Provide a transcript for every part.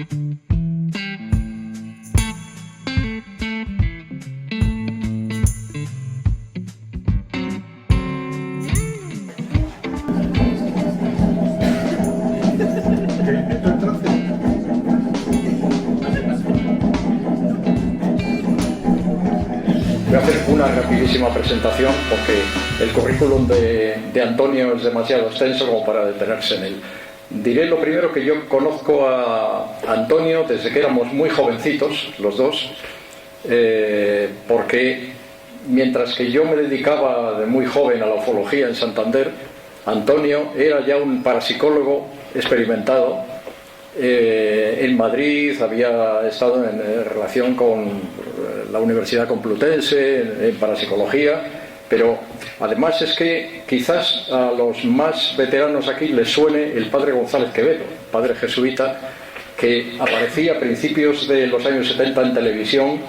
Voy a hacer una rapidísima presentación porque el currículum de Antonio es demasiado extenso como para detenerse en él. Diré lo primero que yo conozco a Antonio desde que éramos muy jovencitos, los dos, porque mientras que yo me dedicaba de muy joven a la ufología en Santander, Antonio era ya un parapsicólogo experimentado. En Madrid había estado en relación con la Universidad Complutense en parapsicología, pero además es que quizás a los más veteranos aquí les suene el padre González Quevedo, padre jesuita, que aparecía a principios de los años 70 en televisión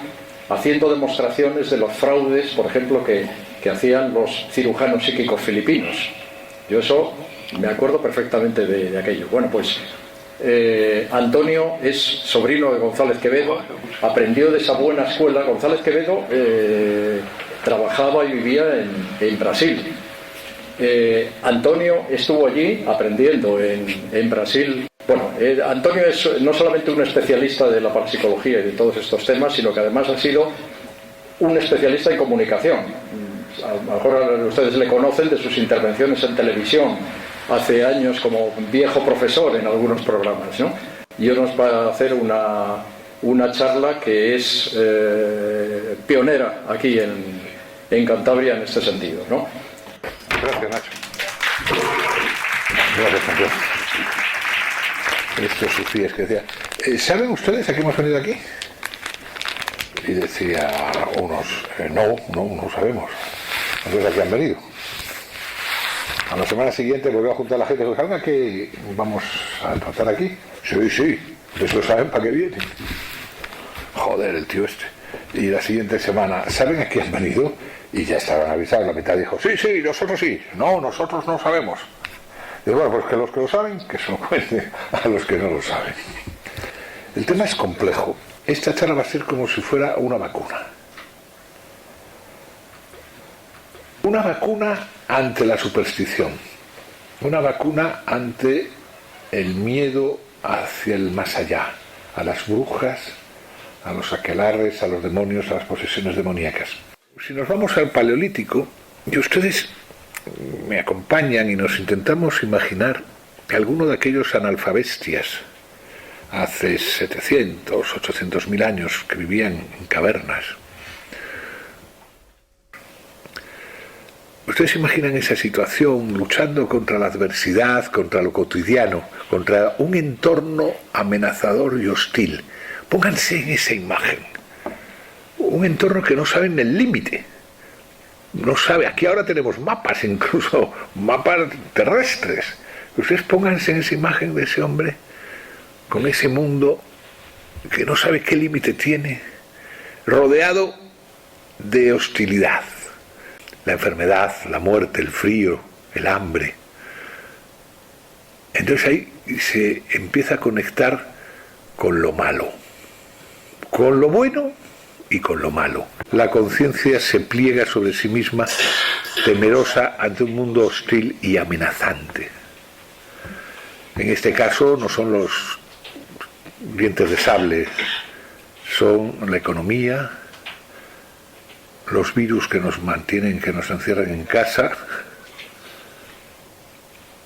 haciendo demostraciones de los fraudes, por ejemplo, que hacían los cirujanos psíquicos filipinos. Yo eso me acuerdo perfectamente de aquello. Bueno, pues Antonio es sobrino de González Quevedo, aprendió de esa buena escuela. González Quevedo trabajaba y vivía en Brasil. Antonio estuvo allí aprendiendo en Brasil. Bueno, Antonio es no solamente un especialista de la parapsicología y de todos estos temas, sino que además ha sido un especialista en comunicación. A lo mejor ustedes le conocen de sus intervenciones en televisión hace años como viejo profesor en algunos programas, ¿no? Y hoy nos va a hacer una charla que es pionera aquí en Cantabria en este sentido, ¿no? Gracias, Nacho. Gracias, Nacho. Estos sufíes que decía, ¿saben ustedes a qué hemos venido aquí? Y decía unos, no sabemos. Entonces, ¿a qué han venido? A la semana siguiente volvió a juntar a la gente y dijo, ¿saben a qué vamos a tratar aquí? Sí, eso saben para qué vienen. Joder, el tío este. Y la siguiente semana, ¿saben a qué han venido? Y ya estaban avisados, la mitad dijo, sí, nosotros sí. No, nosotros no sabemos. Y bueno, pues que los que lo saben, que se lo cuenten a los que no lo saben. El tema es complejo. Esta charla va a ser como si fuera una vacuna. Una vacuna ante la superstición. Una vacuna ante el miedo hacia el más allá, a las brujas, a los aquelarres, a los demonios, a las posesiones demoníacas. Si nos vamos al Paleolítico, y ustedes me acompañan y nos intentamos imaginar que alguno de aquellos analfabestias hace 700, 800.000 años que vivían en cavernas. Ustedes imaginan esa situación luchando contra la adversidad, contra lo cotidiano, contra un entorno amenazador y hostil. Pónganse en esa imagen. Un entorno que no saben el límite. No sabe, aquí ahora tenemos mapas, incluso mapas terrestres. Ustedes pónganse en esa imagen de ese hombre, con ese mundo que no sabe qué límite tiene, rodeado de hostilidad. La enfermedad, la muerte, el frío, el hambre. Entonces ahí se empieza a conectar con lo malo, con lo bueno y con lo malo. La conciencia se pliega sobre sí misma, temerosa ante un mundo hostil y amenazante. En este caso no son los dientes de sable, son la economía, los virus que nos mantienen, que nos encierran en casa,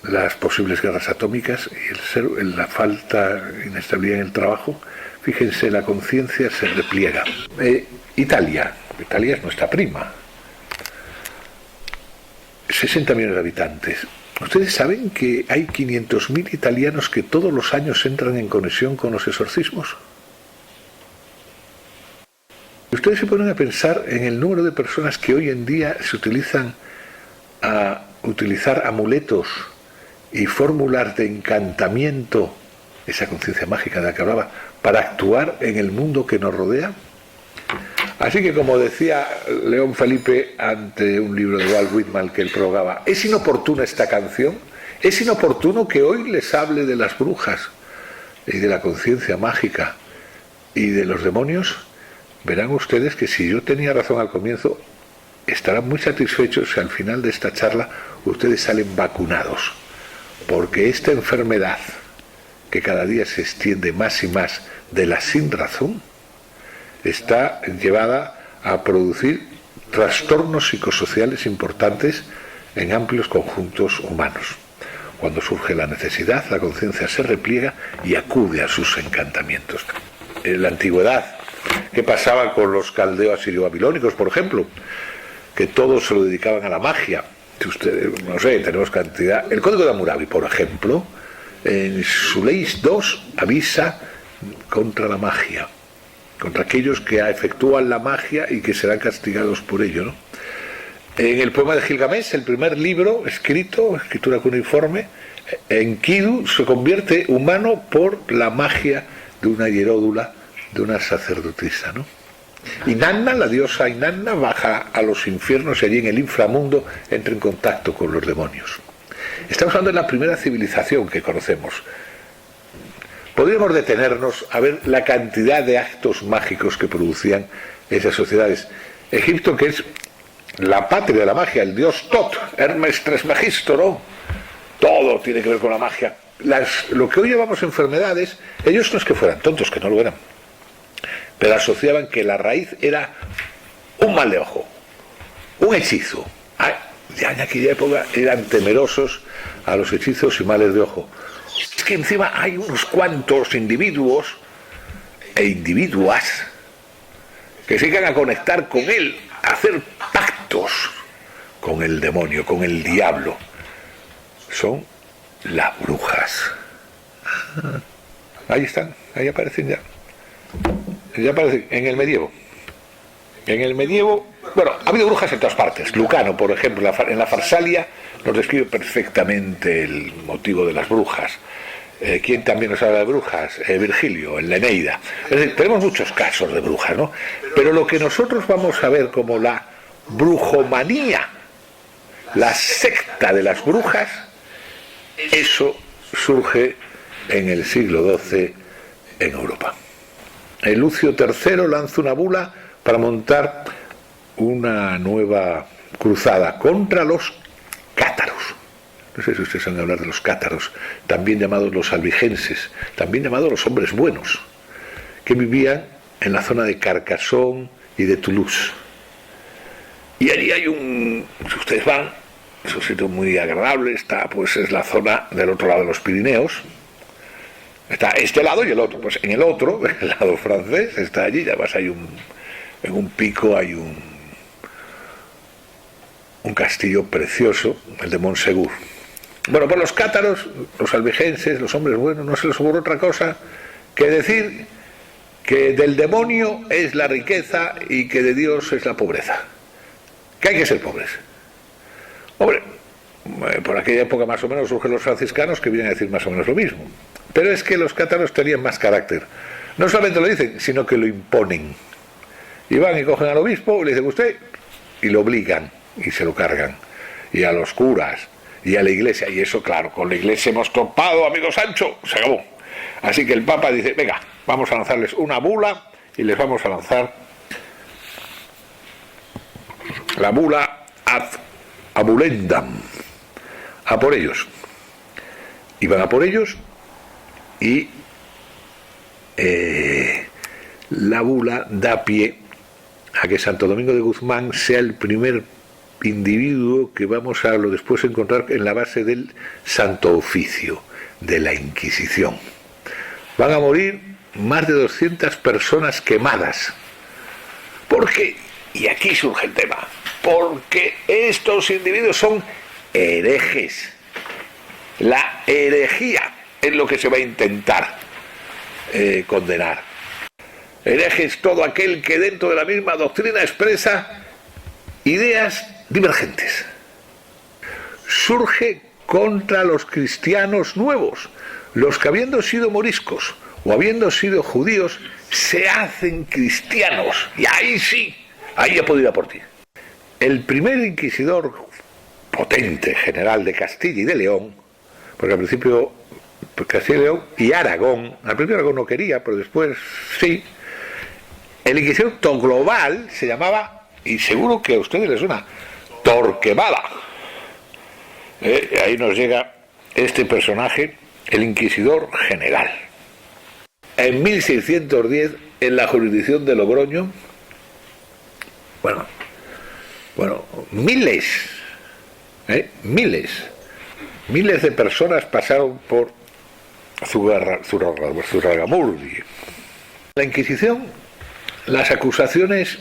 las posibles guerras atómicas y la falta, inestabilidad en el trabajo. Fíjense, la conciencia se repliega. Italia es nuestra prima. 60 millones de habitantes. ¿Ustedes saben que hay 500.000 italianos que todos los años entran en conexión con los exorcismos? Ustedes se ponen a pensar en el número de personas que hoy en día se utilizan a utilizar amuletos y fórmulas de encantamiento, esa conciencia mágica de la que hablaba, para actuar en el mundo que nos rodea. Así que, como decía León Felipe ante un libro de Walt Whitman que él prorrogaba, ¿es inoportuna esta canción? ¿Es inoportuno que hoy les hable de las brujas, y de la conciencia mágica y de los demonios, verán ustedes que si yo tenía razón al comienzo, estarán muy satisfechos si al final de esta charla ustedes salen vacunados, porque esta enfermedad que cada día se extiende más y más de la sinrazón está llevada a producir trastornos psicosociales importantes en amplios conjuntos humanos. Cuando surge la necesidad, la conciencia se repliega y acude a sus encantamientos. En la antigüedad, ¿qué pasaba con los caldeos asirio-babilónicos, por ejemplo? Que todos se lo dedicaban a la magia. Si ustedes, no sé, tenemos cantidad. El Código de Hammurabi, por ejemplo, en su ley 2 avisa contra la magia, contra aquellos que efectúan la magia y que serán castigados por ello, ¿no? En el poema de Gilgamesh, el primer libro escrito, escritura cuneiforme, Enkidu se convierte humano por la magia de una hieródula, de una sacerdotisa, ¿no? Inanna, la diosa Inanna, baja a los infiernos y allí en el inframundo entra en contacto con los demonios. Estamos hablando de la primera civilización que conocemos. Podríamos detenernos a ver la cantidad de actos mágicos que producían esas sociedades. Egipto, que es la patria de la magia, el dios Tot, Hermes Trismegisto, ¿no? Todo tiene que ver con la magia. Lo que hoy llamamos enfermedades, ellos no es que fueran tontos, que no lo eran, pero asociaban que la raíz era un mal de ojo, un hechizo. Ya en aquella época eran temerosos a los hechizos y males de ojo. Es que encima hay unos cuantos individuos e individuas que se llegan a conectar con él, a hacer pactos con el demonio, con el diablo. Son las brujas. Ahí están, ahí aparecen ya. Ya aparecen en el medievo. En el medievo, bueno, ha habido brujas en todas partes. Lucano, por ejemplo, en la Farsalia nos describe perfectamente el motivo de las brujas. ¿Quién también nos habla de brujas? Virgilio, en la Eneida. Es decir, tenemos muchos casos de brujas, ¿no? Pero lo que nosotros vamos a ver como la brujomanía, la secta de las brujas, eso surge en el siglo XII en Europa. El Lucio III lanza una bula para montar una nueva cruzada contra los cátaros. No sé si ustedes han hablar de los cátaros, también llamados los albigenses, también llamados los hombres buenos, que vivían en la zona de Carcassonne y de Toulouse. Y allí hay si ustedes van, es un sitio muy agradable, pues es la zona del otro lado de los Pirineos. Está este lado y el otro. Pues en el otro, el lado francés, está allí, ya vas, en un pico hay un castillo precioso, el de Montsegur. Bueno, pues los cátaros, los albigenses, los hombres buenos, no se les ocurre otra cosa que decir que del demonio es la riqueza y que de Dios es la pobreza. Que hay que ser pobres. Hombre, por aquella época más o menos surgen los franciscanos, que vienen a decir más o menos lo mismo. Pero es que los cátaros tenían más carácter. No solamente lo dicen, sino que lo imponen. Y van y cogen al obispo, le dicen usted, y lo obligan, y se lo cargan. Y a los curas, y a la iglesia. Y eso, claro, con la iglesia hemos topado, amigo Sancho, se acabó. Así que el Papa dice, venga, vamos a lanzarles una bula, y les vamos a lanzar la bula ad abulendam, a por ellos. Y van a por ellos, y la bula da pie a que Santo Domingo de Guzmán sea el primer individuo que vamos a después encontrar en la base del Santo Oficio, de la Inquisición. Van a morir más de 200 personas quemadas. ¿Por qué? Y aquí surge el tema. Porque estos individuos son herejes. La herejía es lo que se va a intentar condenar. Hereje es todo aquel que dentro de la misma doctrina expresa ideas divergentes. Surge contra los cristianos nuevos, los que habiendo sido moriscos o habiendo sido judíos se hacen cristianos, y ahí sí, ahí ya puedo ir a por ti. El primer inquisidor potente general de Castilla y de León, porque al principio Castilla y León y Aragón. Al principio Aragón no quería, pero después sí. El inquisidor global se llamaba, y seguro que a ustedes les suena, Torquemada. Ahí nos llega este personaje, el inquisidor general. En 1610, en la jurisdicción de Logroño, miles de personas pasaron por Zugarramurdi. La Inquisición, las acusaciones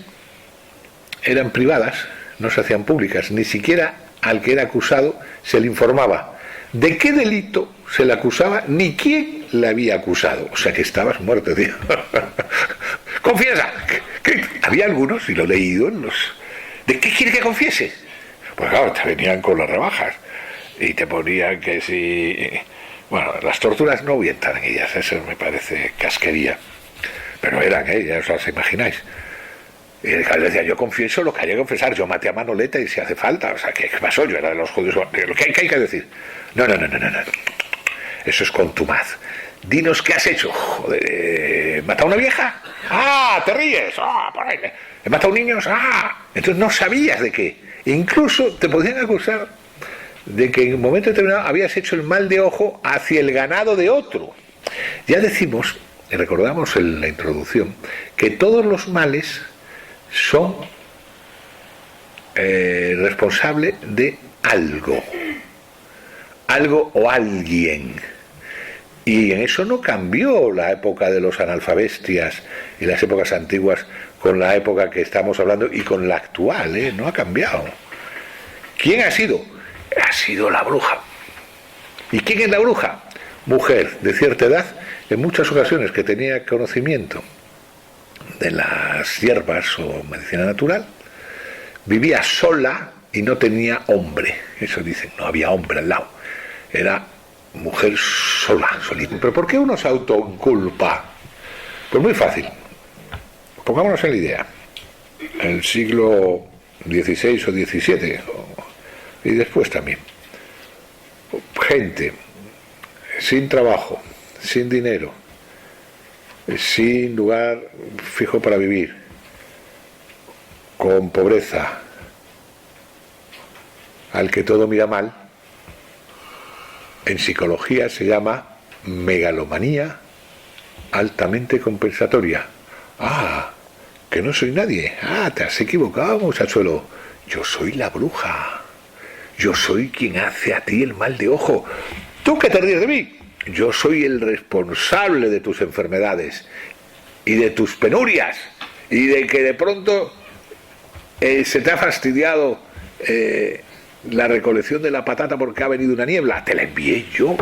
eran privadas, no se hacían públicas, ni siquiera al que era acusado se le informaba de qué delito se le acusaba ni quién le había acusado. O sea que estabas muerto, tío. ¡Confiesa! Que había algunos, y lo he leído en los... ¿De qué quiere que confiese? Pues claro, te venían con las rebajas y te ponían que si... Bueno, las torturas no voy a entrar en ellas, eso me parece casquería. Pero eran, ya os las imagináis. Y el alcalde decía, yo confieso lo que haya que confesar, yo maté a Manoleta y si hace falta. O sea, ¿qué pasó? Yo era de los judíos. ¿Qué hay que decir? No. Eso es contumaz. Dinos qué has hecho. Joder, ¿he matado a una vieja? ¡Ah, te ríes! ¡Ah, por ahí! ¿He matado niños? ¡Ah! Entonces no sabías de qué. Incluso te podían acusar de que en un momento determinado habías hecho el mal de ojo hacia el ganado de otro. Ya decimos, y recordamos en la introducción, que todos los males son responsables de algo o alguien. Y en eso no cambió la época de los analfabestias y las épocas antiguas con la época que estamos hablando y con la actual, no ha cambiado. ¿Quién ha sido? Ha sido la bruja. ¿Y quién es la bruja? Mujer de cierta edad, en muchas ocasiones que tenía conocimiento de las hierbas o medicina natural, vivía sola y no tenía hombre. Eso dicen, no había hombre al lado. Era mujer sola, solita. ¿Pero por qué uno se autoculpa? Pues muy fácil. Pongámonos en la idea. En el siglo XVI o XVII, y después también, gente sin trabajo, sin dinero, sin lugar fijo para vivir, con pobreza, al que todo mira mal, en psicología se llama megalomanía altamente compensatoria. Ah, que no soy nadie. Ah, te has equivocado, muchachuelo. Yo soy la bruja. Yo soy quien hace a ti el mal de ojo. ¿Tú qué te ríes de mí? Yo soy el responsable de tus enfermedades y de tus penurias y de que de pronto se te ha fastidiado la recolección de la patata porque ha venido una niebla. Te la envié yo.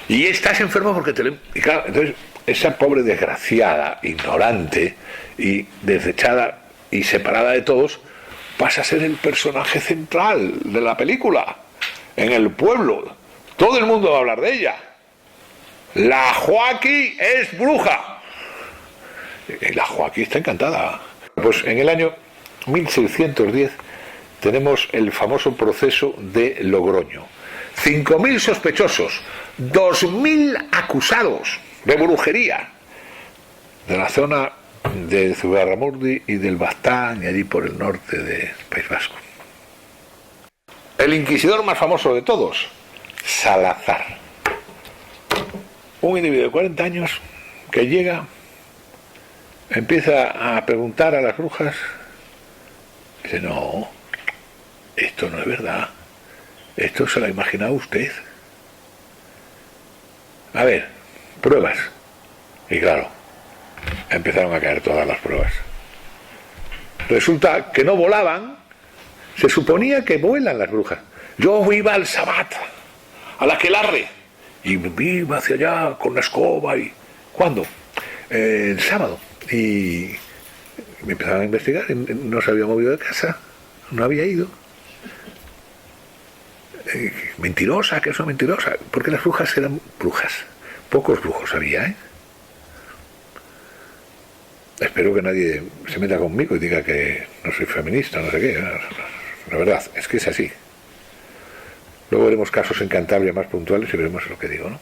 Y estás enfermo porque te la envié. Y claro, entonces esa pobre desgraciada, ignorante y desechada y separada de todos, pasa a ser el personaje central de la película. En el pueblo todo el mundo va a hablar de ella. La Joaquí es bruja. Y la Joaquí está encantada. Pues en el año 1610 tenemos el famoso proceso de Logroño. 5.000 sospechosos, 2.000 acusados de brujería de la zona de Zugarramurdi y del Baztán y allí por el norte del País Vasco. El inquisidor más famoso de todos, Salazar, un individuo de 40 años que llega, empieza a preguntar a las brujas, dice, no, esto no es verdad, esto se lo ha imaginado usted. A ver, pruebas. Y claro, empezaron a caer todas las pruebas. Resulta que no volaban. Se suponía que vuelan las brujas. Yo iba al Sabbat, a la Aquelarre, y me iba hacia allá con la escoba. Y ¿cuándo? El sábado. Y me empezaron a investigar. Y no se había movido de casa, no había ido. Mentirosa, que eso es mentirosa. Porque las brujas eran brujas. Pocos brujos había, ¿eh? Espero que nadie se meta conmigo y diga que no soy feminista, no sé qué. La verdad, es que es así. Luego veremos casos en Cantabria más puntuales y veremos lo que digo, ¿no?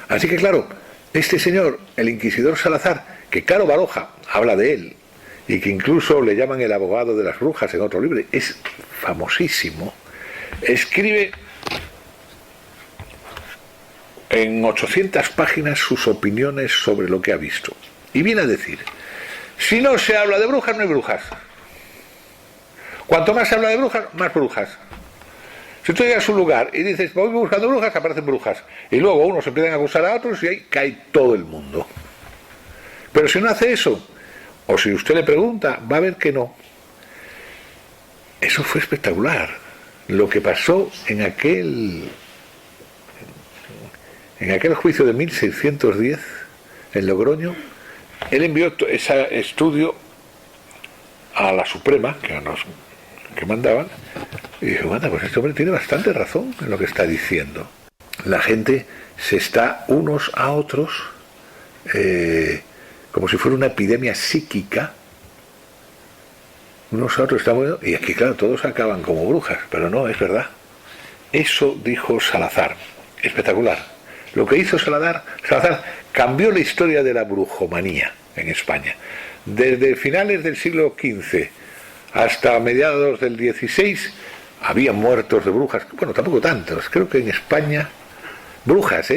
Así que claro, este señor, el inquisidor Salazar, que Caro Baroja habla de él, y que incluso le llaman el abogado de las brujas en otro libro, es famosísimo, escribe en 800 páginas sus opiniones sobre lo que ha visto. Y viene a decir, si no se habla de brujas, no hay brujas. Cuanto más se habla de brujas, más brujas. Si tú llegas a un lugar y dices, voy buscando brujas, aparecen brujas. Y luego unos empiezan a acusar a otros y ahí cae todo el mundo. Pero si no hace eso, o si usted le pregunta, va a ver que no. Eso fue espectacular. Lo que pasó en aquel juicio de 1610 en Logroño, él envió ese estudio a la Suprema, que mandaban, y dijo, anda, pues este hombre tiene bastante razón en lo que está diciendo. La gente se está unos a otros como si fuera una epidemia psíquica, unos a otros están muriendo, y aquí claro, todos acaban como brujas, pero no, es verdad. Eso dijo Salazar, espectacular. Lo que hizo Salazar cambió la historia de la brujomanía en España. Desde finales del siglo XV hasta mediados del XVI había muertos de brujas, bueno, tampoco tantos, creo que en España, brujas,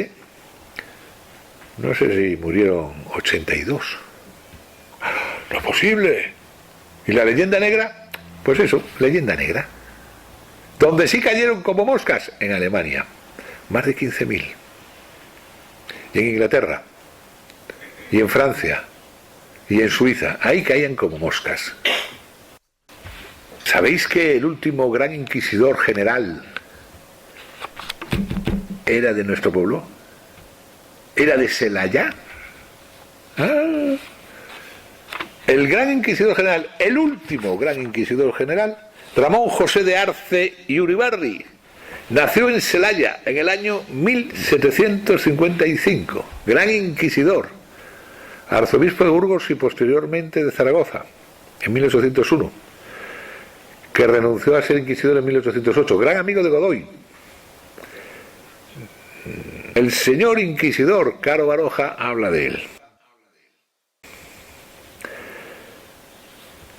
no sé si murieron 82. No es posible. ¿Y la leyenda negra? Pues eso, leyenda negra. Donde sí cayeron como moscas, en Alemania, más de 15.000. Y en Inglaterra, y en Francia, y en Suiza, ahí caían como moscas. ¿Sabéis que el último gran inquisidor general era de nuestro pueblo? ¿Era de Celaya? El gran inquisidor general, el último gran inquisidor general, Ramón José de Arce y Uribarri, nació en Celaya en el año 1755, gran inquisidor, arzobispo de Burgos y posteriormente de Zaragoza, en 1801, que renunció a ser inquisidor en 1808, gran amigo de Godoy. El señor inquisidor Caro Baroja habla de él.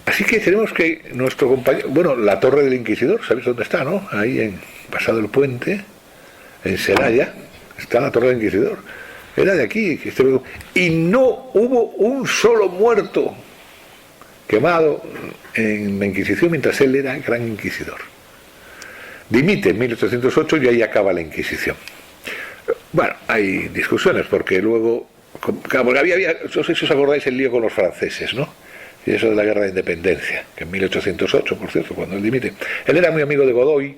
Así que tenemos que nuestro compañero, bueno, la torre del inquisidor, ¿sabéis dónde está, no? Ahí pasado el puente, en Celaya, está la torre del inquisidor. Era de aquí, y no hubo un solo muerto quemado en la Inquisición mientras él era gran inquisidor. Dimite en 1808 y ahí acaba la Inquisición. Bueno, hay discusiones porque luego, porque había, no sé si os acordáis el lío con los franceses, ¿no? Y eso de la guerra de independencia, que en 1808, por cierto, cuando él dimite. Él era muy amigo de Godoy,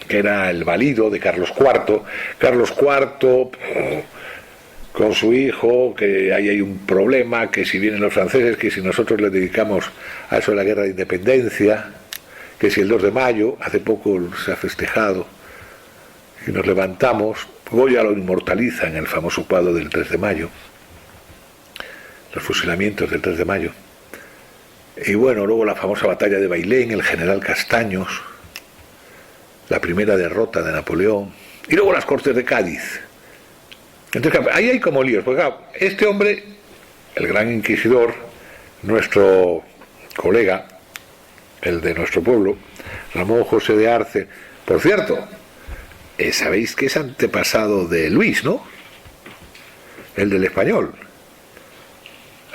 que era el valido de Carlos IV. Carlos IV, con su hijo, que ahí hay un problema, que si vienen los franceses, que si nosotros le dedicamos a eso de la guerra de independencia, que si el 2 de mayo, hace poco se ha festejado, y nos levantamos, Goya lo inmortaliza en el famoso cuadro del 3 de mayo, los fusilamientos del 3 de mayo. Y bueno, luego la famosa batalla de Bailén, el general Castaños, la primera derrota de Napoleón, y luego las Cortes de Cádiz. Entonces, ahí hay como líos, porque claro, este hombre, el gran inquisidor, nuestro colega, el de nuestro pueblo, Ramón José de Arce, por cierto, sabéis que es antepasado de Luis, ¿no? El del Español.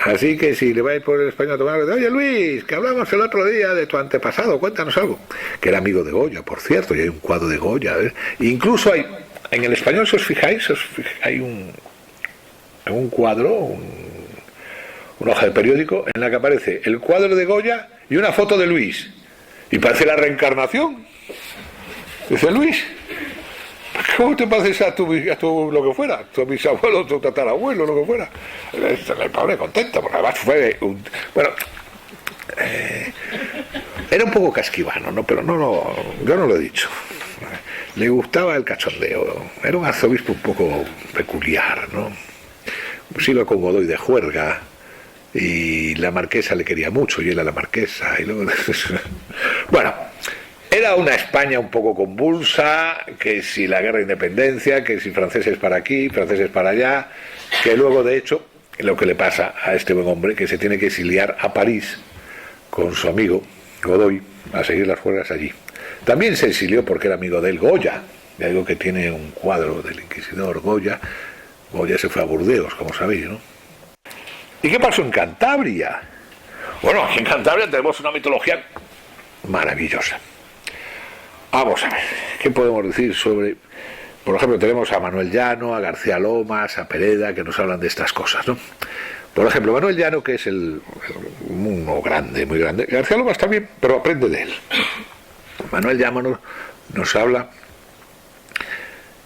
Así que si le vais por el Español a tomar, oye Luis, que hablamos el otro día de tu antepasado, cuéntanos algo. Que era amigo de Goya, por cierto, y hay un cuadro de Goya. Incluso hay, en el Español, si os fijáis, hay un cuadro, una hoja de periódico, en la que aparece el cuadro de Goya y una foto de Luis. Y parece la reencarnación. Dice Luis, ¿cómo te pareces a tu lo que fuera? Tu bisabuelo, tu tatarabuelo, lo que fuera. El pobre contento, porque además fue bueno, era un poco casquivano, ¿no? Pero yo no lo he dicho. Le gustaba el cachondeo. Era un arzobispo un poco peculiar, ¿no? Se iba con Godoy de juerga y la marquesa le quería mucho y él a la marquesa. Y luego... Bueno, Era una España un poco convulsa, que si la guerra de independencia, que si franceses para aquí, franceses para allá, que luego de hecho lo que le pasa a este buen hombre, que se tiene que exiliar a París con su amigo Godoy a seguir las fuerzas allí. También se exilió porque era amigo del Goya, de algo que tiene un cuadro del inquisidor Goya. Goya se fue a Burdeos, como sabéis, ¿no? ¿Y qué pasó en Cantabria? Bueno, aquí en Cantabria tenemos una mitología maravillosa. Vamos a ver, ¿qué podemos decir sobre...? Por ejemplo, tenemos a Manuel Llano, a García Lomas, a Pereda, que nos hablan de estas cosas, ¿no? Por ejemplo, Manuel Llano, que es uno grande, muy grande. García Lomas también, pero aprende de él. Manuel Llano nos habla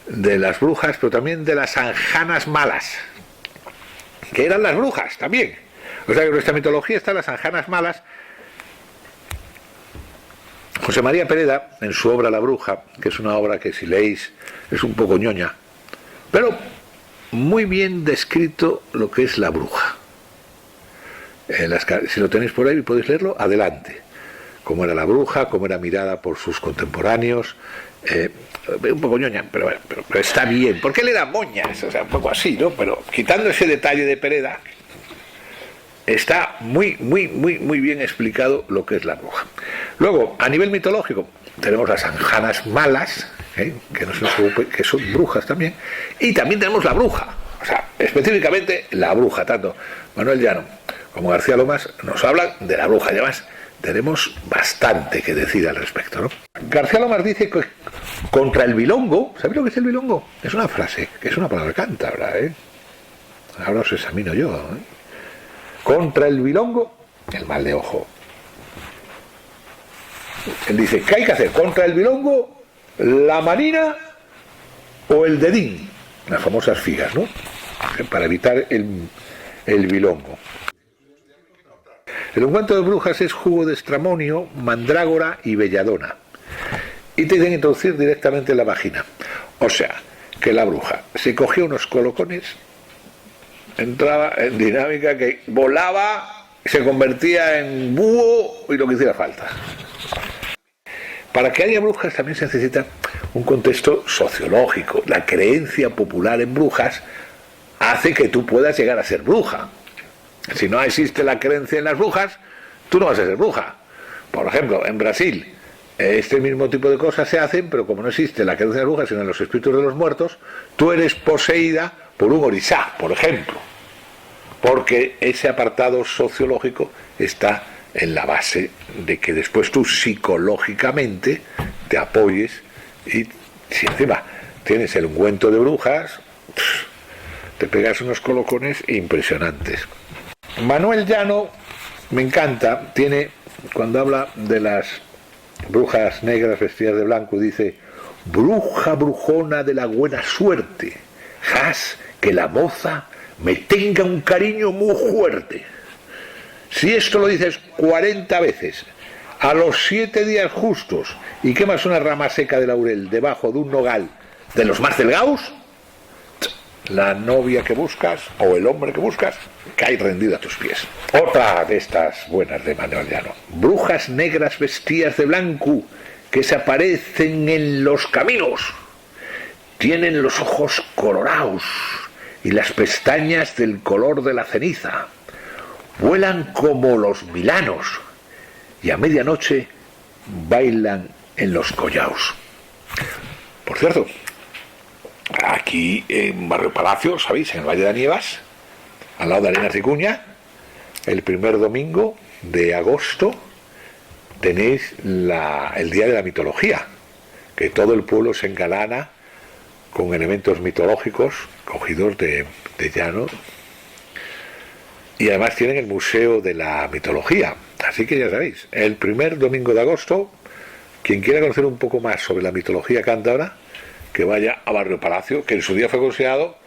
de las brujas, pero también de las anjanas malas, que eran las brujas también. O sea que en nuestra mitología están las anjanas malas. José María Pereda, en su obra La Bruja, que es una obra que si leéis es un poco ñoña, pero muy bien descrito lo que es la bruja. Si lo tenéis por ahí y podéis leerlo, adelante. Cómo era la bruja, cómo era mirada por sus contemporáneos, un poco ñoña, pero está bien, porque él era moñas, o sea, un poco así, ¿no? Pero quitando ese detalle de Pereda, está muy bien explicado lo que es la bruja. Luego, a nivel mitológico, tenemos las anjanas malas, que no se nos preocupe, que son brujas también, y también tenemos la bruja, o sea, específicamente la bruja. Tanto Manuel Llano como García Lomas nos hablan de la bruja, y además tenemos bastante que decir al respecto, ¿no? García Lomas dice que contra el bilongo, ¿sabéis lo que es el bilongo? Es una frase, que es una palabra cántabra, ahora os examino yo, Contra el bilongo, el mal de ojo. Él dice, ¿qué hay que hacer? Contra el bilongo, la marina o el dedín, las famosas figas, ¿no? Para evitar el bilongo. El ungüento de brujas es jugo de estramonio, mandrágora y belladona. Y te dicen introducir directamente en la vagina. O sea, que la bruja se cogía unos colocones, entraba en dinámica que volaba, se convertía en búho y lo que hiciera falta. Para que haya brujas también se necesita un contexto sociológico. La creencia popular en brujas hace que tú puedas llegar a ser bruja. Si no existe la creencia en las brujas, tú no vas a ser bruja. Por ejemplo, en Brasil, este mismo tipo de cosas se hacen, pero como no existe la creencia en las brujas, sino en los espíritus de los muertos, tú eres poseída por un orixá, por ejemplo. Porque ese apartado sociológico está en la base de que después tú psicológicamente te apoyes, y si encima tienes el ungüento de brujas, te pegas unos colocones impresionantes. Manuel Llano me encanta, cuando habla de las brujas negras vestidas de blanco, dice: bruja brujona de la buena suerte, haz que la moza me tenga un cariño muy fuerte. Si esto lo dices 40 veces, a los 7 días justos, y quemas una rama seca de laurel debajo de un nogal de los más delgados, la novia que buscas o el hombre que buscas cae rendido a tus pies. Otra de estas buenas de Manuel Llano: brujas negras vestidas de blanco que se aparecen en los caminos, tienen los ojos colorados y las pestañas del color de la ceniza, vuelan como los milanos y a medianoche bailan en los collaos. Por cierto, aquí en Barrio Palacio, ¿sabéis? En el Valle de Nievas, al lado de Arenas de Cuña, el primer domingo de agosto tenéis el Día de la Mitología, que todo el pueblo se engalana con elementos mitológicos cogidos de Llano, y además tienen el Museo de la Mitología. Así que ya sabéis, el primer domingo de agosto, quien quiera conocer un poco más sobre la mitología cántabra, que vaya a Barrio Palacio, que en su día fue considerado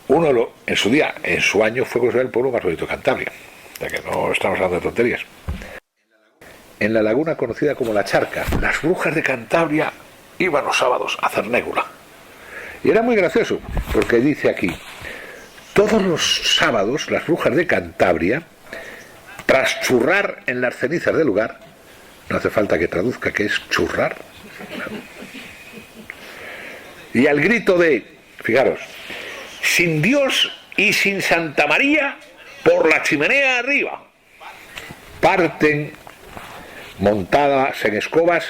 en su año fue considerado el pueblo más bonito de Cantabria. O sea que no estamos hablando de tonterías. En la laguna conocida como La Charca, las brujas de Cantabria iban los sábados a hacer négula. Y era muy gracioso, porque dice aquí: todos los sábados las brujas de Cantabria, tras churrar en las cenizas del lugar, no hace falta que traduzca que es churrar, Y al grito de, fijaros, sin Dios y sin Santa María, por la chimenea arriba, parten montadas en escobas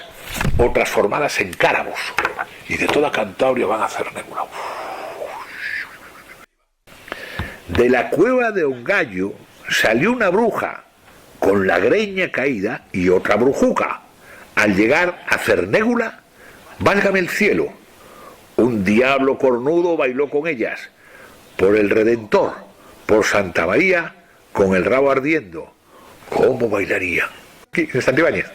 o transformadas en cárabos, y de toda Cantabria van a hacer Cernégula. De la cueva de Ongallo salió una bruja con la greña caída y otra brujuca. Al llegar a Cernégula, válgame el cielo, un diablo cornudo bailó con ellas, por el Redentor, por Santa María, con el rabo ardiendo. ¿Cómo bailaría? Aquí, en Santibáñez.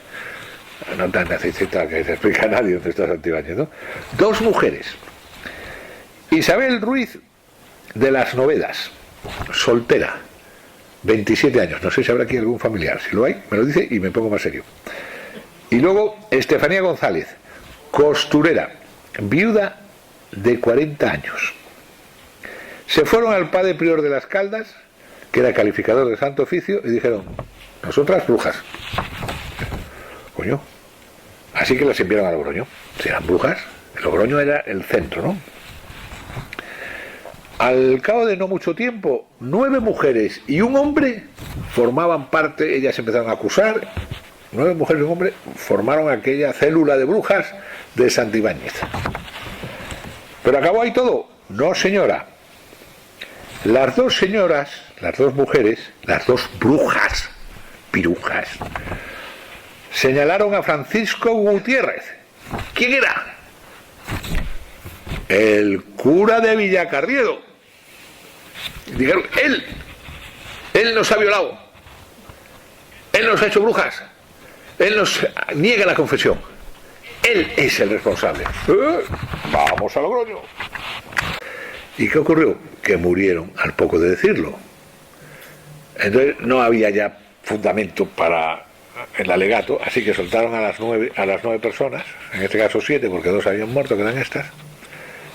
No tan necesita que se explique a nadie dónde está Santibáñez, ¿no? Dos mujeres. Isabel Ruiz de las Novedas, soltera, 27 años. No sé si habrá aquí algún familiar. Si lo hay, me lo dice y me pongo más serio. Y luego Estefanía González, costurera, viuda de 40 años. Se fueron al padre prior de las Caldas, que era calificador de Santo Oficio, y dijeron, nosotras brujas. Coño. Así que las enviaron a Logroño. Si eran brujas, Logroño era el centro, ¿no? Al cabo de no mucho tiempo, 9 mujeres y un hombre formaban parte, ellas empezaron a acusar, 9 mujeres y un hombre formaron aquella célula de brujas de Santibáñez. ¿Pero acabó ahí todo? No, señora. Las dos señoras, las dos mujeres, las dos brujas, pirujas, señalaron a Francisco Gutiérrez. ¿Quién era? El cura de Villacarriedo. Dijeron, él nos ha violado, él nos ha hecho brujas, él nos niega la confesión, él es el responsable. Vamos a Logroño. ¿Y qué ocurrió? Que murieron al poco de decirlo. Entonces no había ya fundamento para el alegato, así que soltaron a las 9 personas, en este caso 7, porque 2 habían muerto, que eran estas.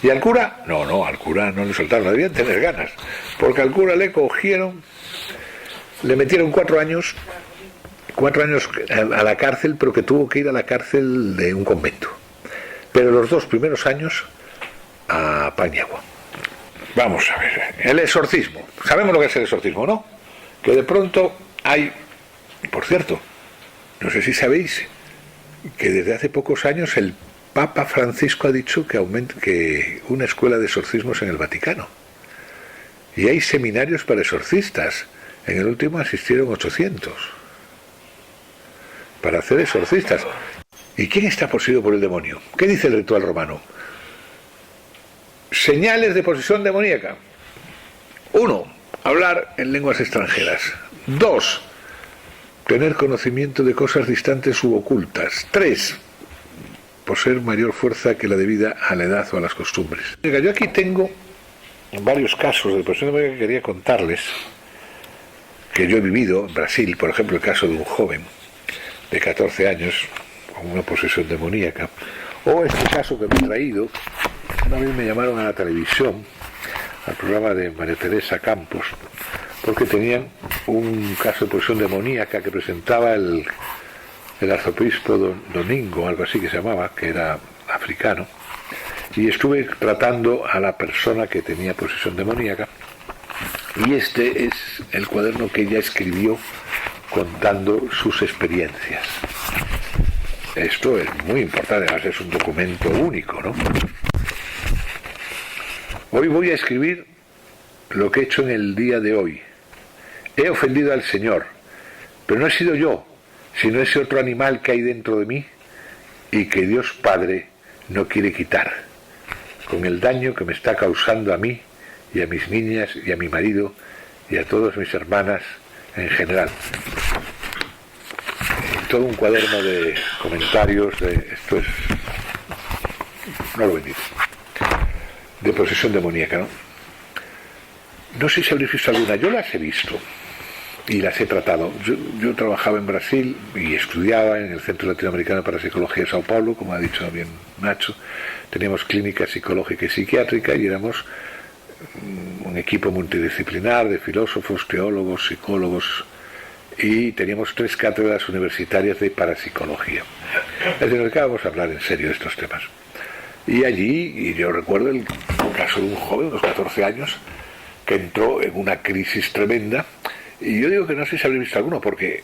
¿Y al cura? No, al cura no le soltaron, no debían tener ganas, porque al cura le cogieron, le metieron 4 años a la cárcel, pero que tuvo que ir a la cárcel de un convento. Pero los 2 primeros años a Paniagua. Vamos a ver, el exorcismo. Sabemos lo que es el exorcismo, ¿no? Que de pronto hay, por cierto, no sé si sabéis, que desde hace pocos años el Papa Francisco ha dicho que una escuela de exorcismos en el Vaticano. Y hay seminarios para exorcistas. En el último asistieron 800. Para hacer exorcistas. ¿Y quién está poseído por el demonio? ¿Qué dice el ritual romano? Señales de posesión demoníaca. 1. Hablar en lenguas extranjeras. 2. Tener conocimiento de cosas distantes u ocultas. 3. Poseer mayor fuerza que la debida a la edad o a las costumbres. Yo aquí tengo varios casos de posesión demoníaca que quería contarles, que yo he vivido en Brasil, por ejemplo, el caso de un joven de 14 años con una posesión demoníaca, o este caso que me he traído. Una vez me llamaron a la televisión, al programa de María Teresa Campos, porque tenían un caso de posesión demoníaca que presentaba el arzobispo Domingo, algo así que se llamaba, que era africano, y estuve tratando a la persona que tenía posesión demoníaca, y este es el cuaderno que ella escribió contando sus experiencias. Esto es muy importante, además es un documento único, ¿no? Hoy voy a escribir lo que he hecho en el día de hoy. He ofendido al Señor, pero no he sido yo, sino ese otro animal que hay dentro de mí y que Dios Padre no quiere quitar, con el daño que me está causando a mí y a mis niñas y a mi marido y a todas mis hermanas en general. Todo un cuaderno de comentarios, esto es, no lo vendí, de posesión demoníaca, ¿no? No sé si habréis visto alguna, yo las he visto y las he tratado. Yo trabajaba en Brasil y estudiaba en el Centro Latinoamericano para Psicología de Sao Paulo, como ha dicho bien Nacho. Teníamos clínica psicológica y psiquiátrica y éramos un equipo multidisciplinar de filósofos, teólogos, psicólogos, y teníamos 3 cátedras universitarias de parapsicología. Es decir, que vamos a hablar en serio de estos temas. Y allí, y yo recuerdo el caso de un joven de unos 14 años que entró en una crisis tremenda, y yo digo que no sé si habréis visto alguno, porque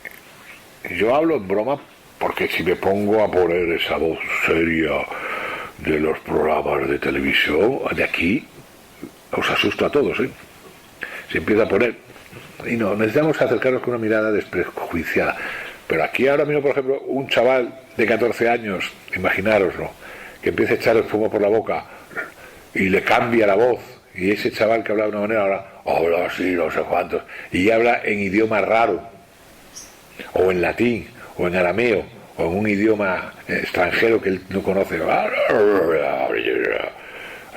yo hablo en broma, porque si me pongo a poner esa voz seria de los programas de televisión, de aquí, os asusto a todos, ¿eh? Se empieza a poner, y no, necesitamos acercarnos con una mirada desprejuiciada. Pero aquí ahora mismo, por ejemplo, un chaval de 14 años, imaginároslo, que empieza a echar el fumo por la boca y le cambia la voz, y ese chaval que habla de una manera ahora habla así, no sé cuántos, y habla en idioma raro, o en latín, o en arameo, o en un idioma extranjero que él no conoce. O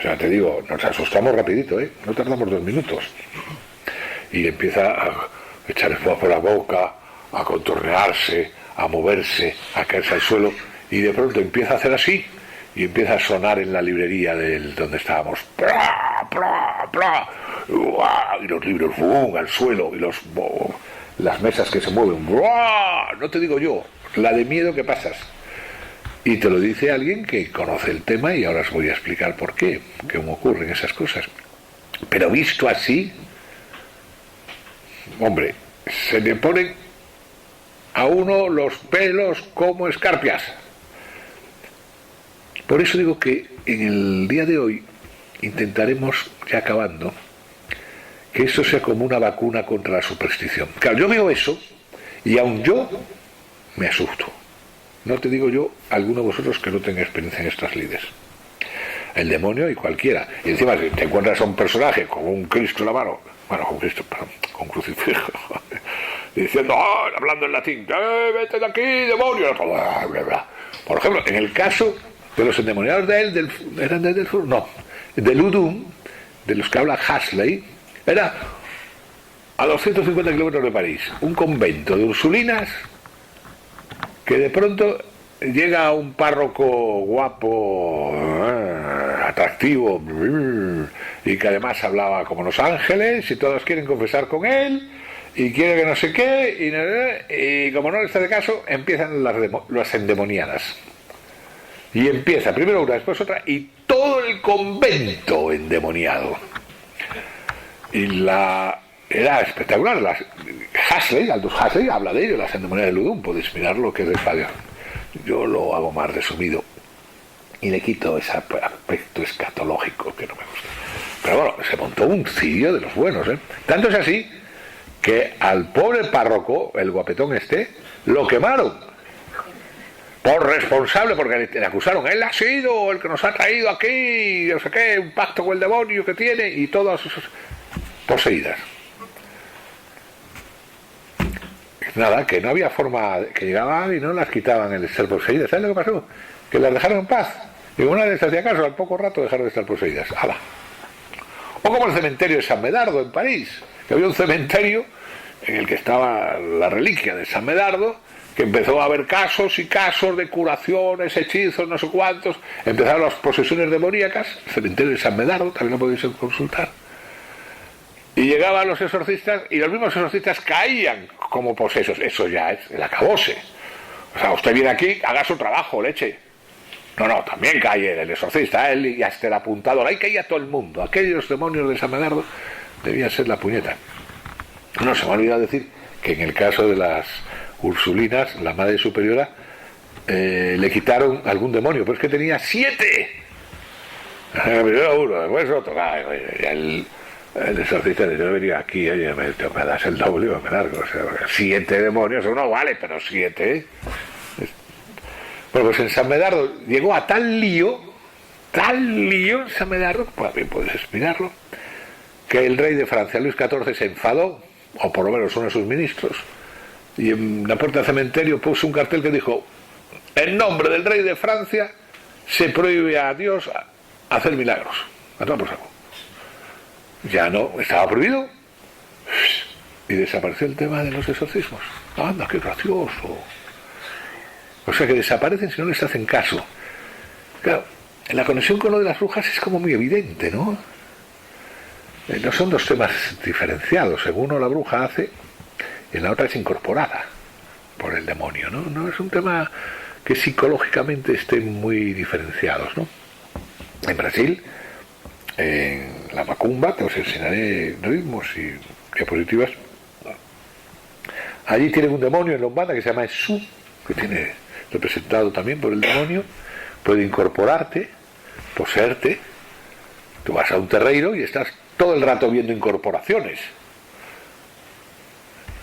sea, te digo, nos asustamos rapidito, ¿eh? No tardamos 2 minutos. Y empieza a echar el fuego por la boca, a contornearse, a moverse, a caerse al suelo, y de pronto empieza a hacer así, y empieza a sonar en la librería donde estábamos, ¡plá, plá, plá! Y los libros ¡bum! Al suelo, y las mesas que se mueven, ¡buah! No te digo yo, la de miedo que pasas. Y te lo dice alguien que conoce el tema, y ahora os voy a explicar por qué, cómo ocurren esas cosas. Pero visto así, hombre, se le ponen a uno los pelos como escarpias. Por eso digo que en el día de hoy intentaremos, ya acabando, que eso sea como una vacuna contra la superstición. Claro, yo veo eso y aun yo me asusto. No te digo yo, alguno de vosotros que no tenga experiencia en estas lides. El demonio y cualquiera. Y encima si te encuentras a un personaje con un Cristo en la mano, bueno, con Cristo, perdón, con crucifijo, diciendo, hablando en latín, vete de aquí, demonio, bla, bla, bla. Por ejemplo, en el caso de los endemoniados ¿eran de Delfur? No, de Ludum, de los que habla Huxley, era a 250 kilómetros de París, un convento de ursulinas que de pronto llega un párroco guapo, atractivo, y que además hablaba como los ángeles, y todos quieren confesar con él, y quiere que no sé qué, y como no les hace caso, empiezan las endemoniadas. Y empieza primero una, después otra, y todo el convento endemoniado. Y era espectacular. Aldous Huxley habla de ello, las endemoniadas de Ludum, podéis mirarlo, que es de Fabio. Yo lo hago más resumido y le quito ese aspecto escatológico que no me gusta. Pero bueno, se montó un cirio de los buenos, ¿eh? Tanto es así que al pobre párroco, el guapetón lo quemaron por responsable, porque le acusaron, él ha sido el que nos ha traído aquí, no sé qué, un pacto con el demonio que tiene, y todas poseídas. Nada, que no había forma, que llegaban y no las quitaban el ser poseídas. ¿Sabes lo que pasó? Que las dejaron en paz. Y una de estas, hacía caso, al poco rato dejaron de estar poseídas. ¡Hala! O como el cementerio de San Medardo en París, que había un cementerio en el que estaba la reliquia de San Medardo, que empezó a haber casos y casos de curaciones, hechizos, no sé cuántos. Empezaron las posesiones demoníacas, el cementerio de San Medardo, también lo podéis consultar. Y llegaban los exorcistas, y los mismos exorcistas caían como posesos. Eso ya es el acabose. O sea, usted viene aquí, haga su trabajo, leche. No, también cae el exorcista, él y hasta el apuntador. Ahí caía todo el mundo. Aquellos demonios de San Medardo debían ser la puñeta. No, se me ha olvidado decir que en el caso de las Ursulinas, la Madre Superiora, le quitaron algún demonio, pero es que tenía 7. Primero uno, después otro. El exorcista dice, yo venía aquí, oye, me das el doble o me largo. O sea, 7 demonios, uno vale, pero 7. Bueno, pues en San Medardo llegó a tal lío en San Medardo, pues bien puedes mirarlo, que el rey de Francia, Luis XIV, se enfadó, o por lo menos uno de sus ministros, y en la puerta del cementerio puso un cartel que dijo, en nombre del rey de Francia se prohíbe a Dios hacer milagros. A tomar por saco. Ya no, estaba prohibido, y desapareció el tema de los exorcismos. Anda, qué gracioso. O sea que desaparecen si no les hacen caso. Claro, la conexión con lo de las brujas es como muy evidente, ¿no? No son dos temas diferenciados. Según uno la bruja hace, y en la otra es incorporada por el demonio, ¿no? No es un tema que psicológicamente estén muy diferenciados, ¿no? En Brasil, en la macumba, que os enseñaré ritmos y diapositivas, allí tienen un demonio en la Umbanda que se llama Exu, que tiene representado también por el demonio, puede incorporarte, poseerte. Tú vas a un terreiro y estás todo el rato viendo incorporaciones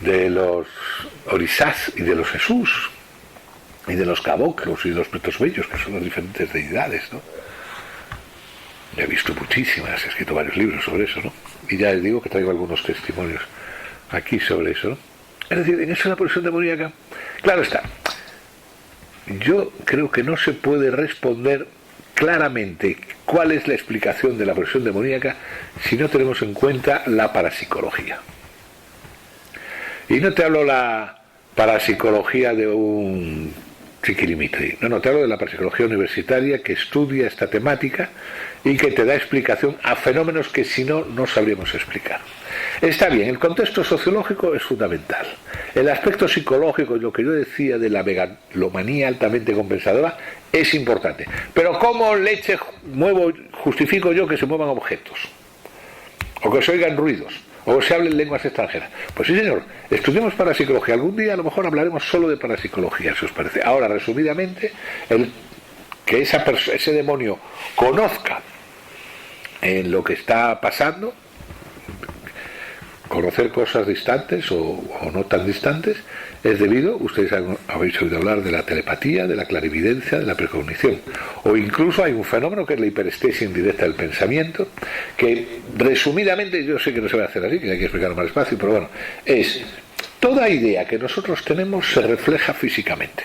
de los orixás y de los Jesús y de los caboclos y de los pretos bellos, que son las diferentes deidades, ¿no? He visto muchísimas, he escrito varios libros sobre eso, ¿no? Y ya les digo que traigo algunos testimonios aquí sobre eso, ¿no? Es decir, en eso es la posesión demoníaca. Claro está, yo creo que no se puede responder claramente cuál es la explicación de la posesión demoníaca si no tenemos en cuenta la parapsicología. Y no te hablo la parapsicología de un chiquirimitri, no, te hablo de la parapsicología universitaria que estudia esta temática y que te da explicación a fenómenos que si no, no sabríamos explicar. Está bien, el contexto sociológico es fundamental. El aspecto psicológico, lo que yo decía de la megalomanía altamente compensadora, es importante. Pero ¿cómo leche justifico yo que se muevan objetos? O que se oigan ruidos, o que se hablen lenguas extranjeras. Pues sí, señor, estudiemos parapsicología. Algún día a lo mejor hablaremos solo de parapsicología, si os parece. Ahora, resumidamente, que ese demonio conozca en lo que está pasando, conocer cosas distantes o no tan distantes, es debido, ustedes habéis oído hablar de la telepatía, de la clarividencia, de la precognición, o incluso hay un fenómeno que es la hiperestesia indirecta del pensamiento, que resumidamente, yo sé que no se va a hacer así, que hay que explicarlo más despacio, pero bueno, es toda idea que nosotros tenemos se refleja físicamente.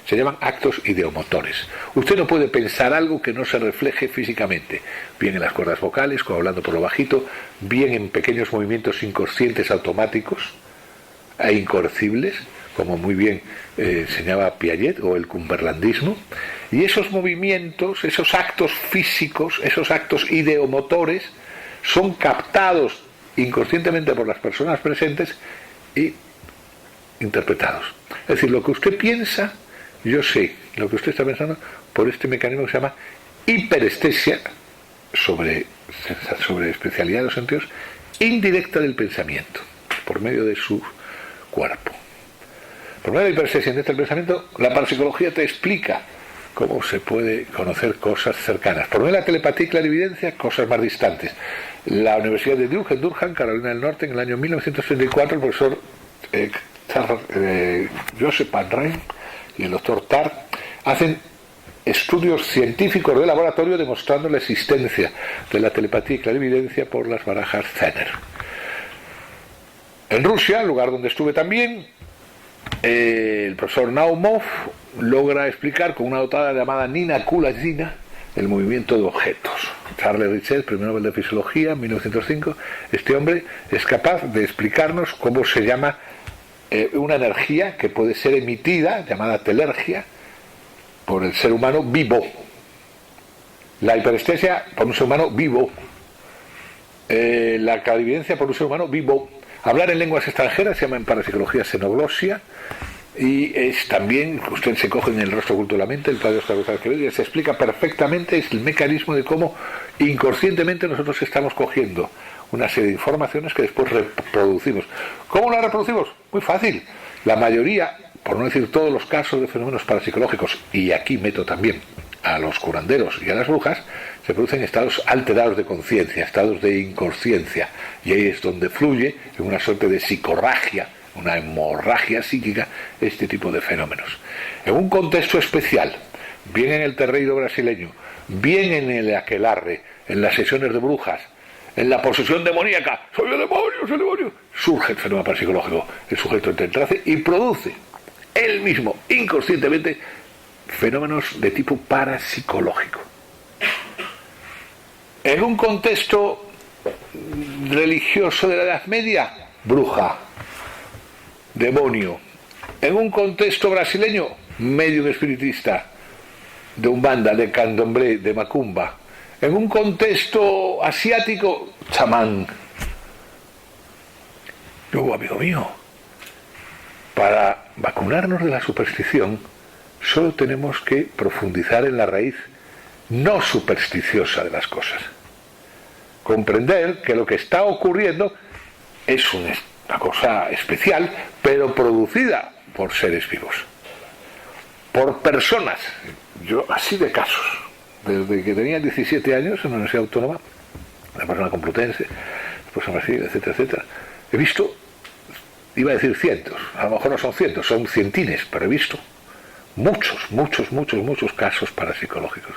Se llaman actos ideomotores. Usted no puede pensar algo que no se refleje físicamente, bien en las cuerdas vocales, como hablando por lo bajito, bien en pequeños movimientos inconscientes automáticos e incoercibles, como muy bien enseñaba Piaget, o el cumberlandismo. Y esos movimientos, esos actos físicos, esos actos ideomotores, son captados inconscientemente por las personas presentes y interpretados. Es decir, lo que usted piensa, yo sé lo que usted está pensando por este mecanismo que se llama hiperestesia sobre especialidad de los sentidos indirecta del pensamiento, por medio de su cuerpo. Por medio de la hiperestesia indirecta del pensamiento, la parapsicología te explica cómo se puede conocer cosas cercanas. Por medio de la telepatía y clarividencia, cosas más distantes. La Universidad de Duke, en Durham, Carolina del Norte, en el año 1934, el profesor Joseph Van Rijn y el doctor Tart hacen estudios científicos de laboratorio demostrando la existencia de la telepatía y clarividencia por las barajas Zener. En Rusia, el lugar donde estuve también, el profesor Naumov logra explicar con una dotada llamada Nina Kulagina el movimiento de objetos. Charles Richet, premio Nobel de Fisiología, en 1905, este hombre es capaz de explicarnos cómo se llama una energía que puede ser emitida, llamada telergia, por el ser humano vivo. La hiperestesia por un ser humano vivo. La clarividencia por un ser humano vivo. Hablar en lenguas extranjeras se llama en parapsicología xenoglosia, y es también, usted se coge en el rostro oculto de la mente, el padre Oscar González Quevedo, y se explica perfectamente el mecanismo de cómo inconscientemente nosotros estamos cogiendo una serie de informaciones que después reproducimos. ¿Cómo las reproducimos? Muy fácil. La mayoría, por no decir todos los casos de fenómenos parapsicológicos, y aquí meto también a los curanderos y a las brujas, se producen estados alterados de conciencia, estados de inconsciencia, y ahí es donde fluye en una suerte de psicorragia, una hemorragia psíquica, este tipo de fenómenos. En un contexto especial, bien en el terreiro brasileño, bien en el aquelarre, en las sesiones de brujas, en la posesión demoníaca, soy el demonio, surge el fenómeno parapsicológico, el sujeto entra en trance y produce él mismo, inconscientemente, fenómenos de tipo parapsicológico. En un contexto religioso de la Edad Media, bruja, demonio. En un contexto brasileño, medium espiritista, de umbanda, de candomblé, de macumba. En un contexto asiático, chamán. Luego, amigo mío, para vacunarnos de la superstición, solo tenemos que profundizar en la raíz no supersticiosa de las cosas. Comprender que lo que está ocurriendo es una cosa especial, pero producida por seres vivos, por personas. Yo, así de casos, desde que tenía 17 años en la Universidad Autónoma, la persona complutense, después en Brasil, etcétera, etcétera, he visto, iba a decir cientos, a lo mejor no son cientos, son cientines, pero he visto muchos casos parapsicológicos.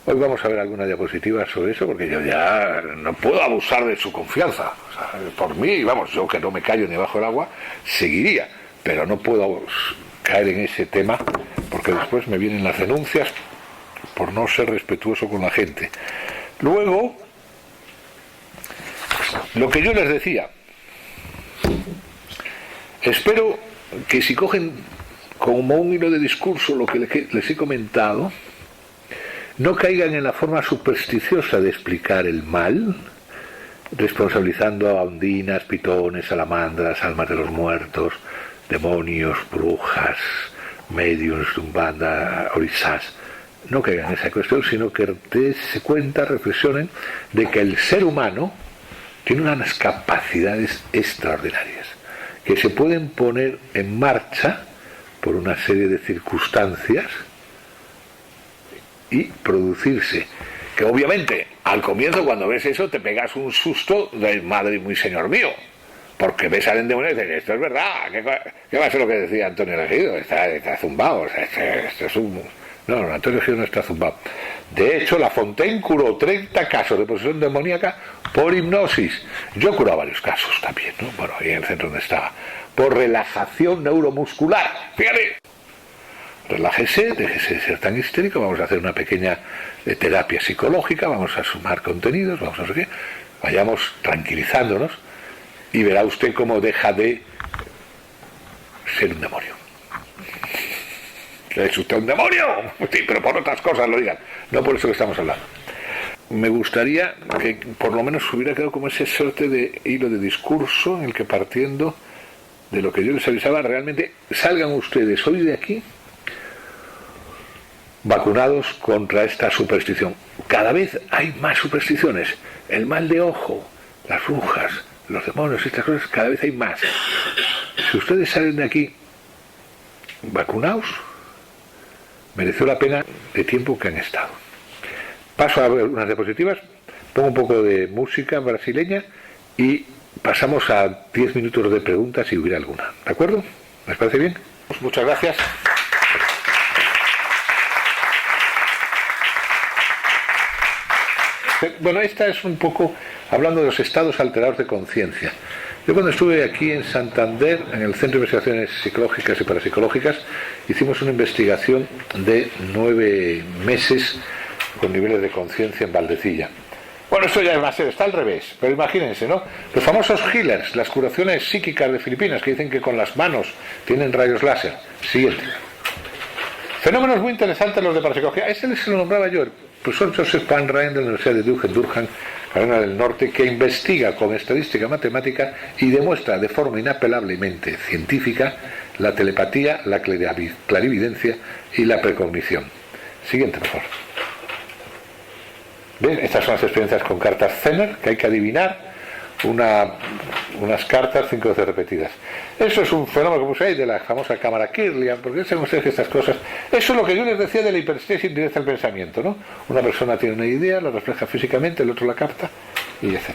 Hoy vamos a ver alguna diapositiva sobre eso, porque yo ya no puedo abusar de su confianza. O sea, por mí, vamos, yo que no me callo ni bajo el agua, seguiría, pero no puedo caer en ese tema, porque después me vienen las denuncias por no ser respetuoso con la gente. Luego, lo que yo les decía, espero que si cogen como un hilo de discurso lo que les he comentado, no caigan en la forma supersticiosa de explicar el mal, responsabilizando a ondinas, pitones, salamandras, almas de los muertos, demonios, brujas, mediums, umbanda, orisás. No caigan en esa cuestión, sino que se cuenta, reflexionen de que el ser humano tiene unas capacidades extraordinarias, que se pueden poner en marcha por una serie de circunstancias y producirse, que obviamente al comienzo cuando ves eso te pegas un susto de madre muy señor mío, porque ves al endemoniado y dices, esto es verdad, ¿qué va a ser lo que decía Antonio Elegido? Está zumbado, o sea, esto es un... No, Antonio Elegido no está zumbado. De hecho, La Fontaine curó 30 casos de posesión demoníaca por hipnosis. Yo he curado varios casos también, ¿no? Bueno, ahí en el centro donde estaba, por relajación neuromuscular. Fíjate, relájese, déjese de ser tan histérico, vamos a hacer una pequeña terapia psicológica, vamos a sumar contenidos, vamos a no sé qué, vayamos tranquilizándonos y verá usted cómo deja de ser un demonio. ¿Es usted un demonio? Sí, pero por otras cosas lo digan, no por eso que estamos hablando. Me gustaría que por lo menos hubiera quedado como ese suerte de hilo de discurso en el que, partiendo de lo que yo les avisaba, realmente salgan ustedes hoy de aquí vacunados contra esta superstición. Cada vez hay más supersticiones. El mal de ojo, las brujas, los demonios, estas cosas, cada vez hay más. Si ustedes salen de aquí vacunados, mereció la pena de tiempo que han estado. Paso a ver unas diapositivas, pongo un poco de música brasileña y pasamos a 10 minutos de preguntas si hubiera alguna. ¿De acuerdo? ¿Les parece bien? Muchas gracias. Bueno, esta es un poco hablando de los estados alterados de conciencia. Yo cuando estuve aquí en Santander, en el Centro de Investigaciones Psicológicas y Parapsicológicas, hicimos una investigación de 9 meses con niveles de conciencia en Valdecilla. Bueno, esto ya va a ser, está al revés, pero imagínense, ¿no? Los famosos healers, las curaciones psíquicas de Filipinas, que dicen que con las manos tienen rayos láser. Siguiente. Fenómenos muy interesantes los de parapsicología. Ese se lo nombraba yo, el profesor Joseph Van Rijn de la Universidad de Duke en Durham, Carolina del Norte, que investiga con estadística matemática y demuestra de forma inapelablemente científica la telepatía, la clarividencia y la precognición. Siguiente, por favor. ¿Ven? Estas son las experiencias con cartas Zener, que hay que adivinar unas cartas 5 veces repetidas. Eso es un fenómeno que puse ahí de la famosa cámara Kirlian, porque saben ustedes que estas cosas, eso es lo que yo les decía de la hiperestesia indirecta del pensamiento, ¿no? Una persona tiene una idea, la refleja físicamente, el otro la capta, y etc.